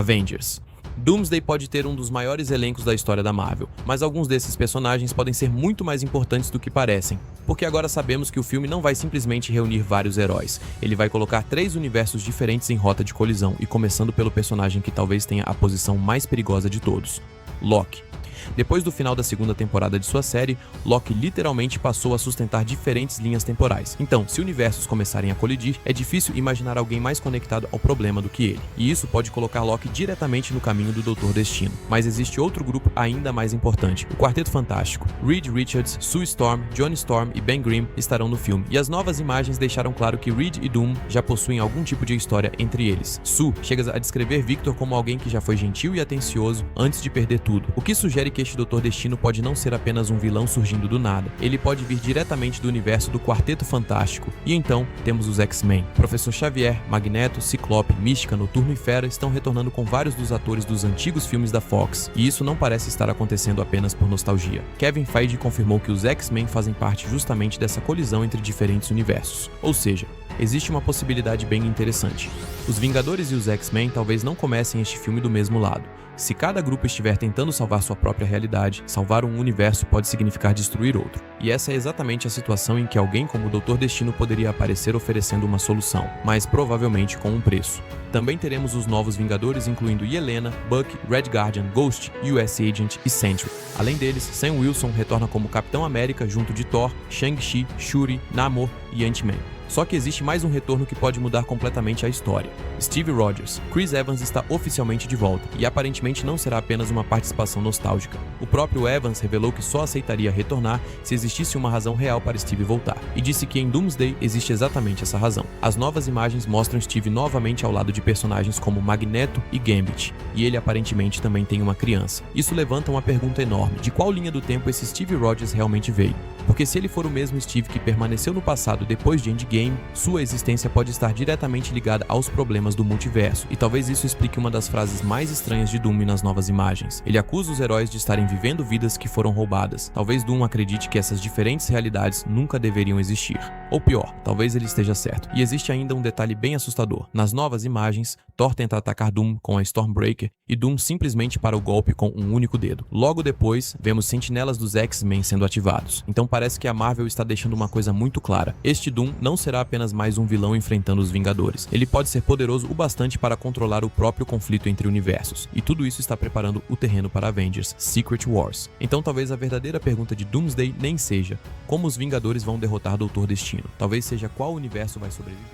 Avengers. Doomsday pode ter um dos maiores elencos da história da Marvel, mas alguns desses personagens podem ser muito mais importantes do que parecem, porque agora sabemos que o filme não vai simplesmente reunir vários heróis, ele vai colocar 3 universos diferentes em rota de colisão, e começando pelo personagem que talvez tenha a posição mais perigosa de todos, Loki. Depois do final da segunda temporada de sua série, Loki literalmente passou a sustentar diferentes linhas temporais. Então, se universos começarem a colidir, é difícil imaginar alguém mais conectado ao problema do que ele. E isso pode colocar Loki diretamente no caminho do Doutor Destino. Mas existe outro grupo ainda mais importante, o Quarteto Fantástico. Reed Richards, Sue Storm, Johnny Storm e Ben Grimm estarão no filme. E as novas imagens deixaram claro que Reed e Doom já possuem algum tipo de história entre eles. Sue chega a descrever Victor como alguém que já foi gentil e atencioso antes de perder tudo, o que sugere que este Doutor Destino pode não ser apenas um vilão surgindo do nada, ele pode vir diretamente do universo do Quarteto Fantástico. E então temos os X-Men. Professor Xavier, Magneto, Ciclope, Mística, Noturno e Fera estão retornando com vários dos atores dos antigos filmes da Fox, e isso não parece estar acontecendo apenas por nostalgia. Kevin Feige confirmou que os X-Men fazem parte justamente dessa colisão entre diferentes universos, ou seja, existe uma possibilidade bem interessante. Os Vingadores e os X-Men talvez não comecem este filme do mesmo lado. Se cada grupo estiver tentando salvar sua própria realidade, salvar um universo pode significar destruir outro. E essa é exatamente a situação em que alguém como o Doutor Destino poderia aparecer oferecendo uma solução, mas provavelmente com um preço. Também teremos os novos Vingadores, incluindo Yelena, Bucky, Red Guardian, Ghost, US Agent e Sentry. Além deles, Sam Wilson retorna como Capitão América junto de Thor, Shang-Chi, Shuri, Namor e Ant-Man. Só que existe mais um retorno que pode mudar completamente a história. Steve Rogers. Chris Evans está oficialmente de volta, e aparentemente não será apenas uma participação nostálgica. O próprio Evans revelou que só aceitaria retornar se existisse uma razão real para Steve voltar, e disse que em Doomsday existe exatamente essa razão. As novas imagens mostram Steve novamente ao lado de personagens como Magneto e Gambit, e ele aparentemente também tem uma criança. Isso levanta uma pergunta enorme: de qual linha do tempo esse Steve Rogers realmente veio? Porque se ele for o mesmo Steve que permaneceu no passado depois de Endgame, sua existência pode estar diretamente ligada aos problemas do multiverso, e talvez isso explique uma das frases mais estranhas de Doom nas novas imagens. Ele acusa os heróis de estarem vivendo vidas que foram roubadas. Talvez Doom acredite que essas diferentes realidades nunca deveriam existir. Ou pior, talvez ele esteja certo. E existe ainda um detalhe bem assustador. Nas novas imagens, Thor tenta atacar Doom com a Stormbreaker, e Doom simplesmente para o golpe com um único dedo. Logo depois, vemos sentinelas dos X-Men sendo ativados. Então parece que a Marvel está deixando uma coisa muito clara: este Doom não será apenas mais um vilão enfrentando os Vingadores. Ele pode ser poderoso o bastante para controlar o próprio conflito entre universos, e tudo isso está preparando o terreno para Avengers Secret Wars. Então talvez a verdadeira pergunta de Doomsday nem seja como os Vingadores vão derrotar Doutor Destino, talvez seja qual universo vai sobreviver.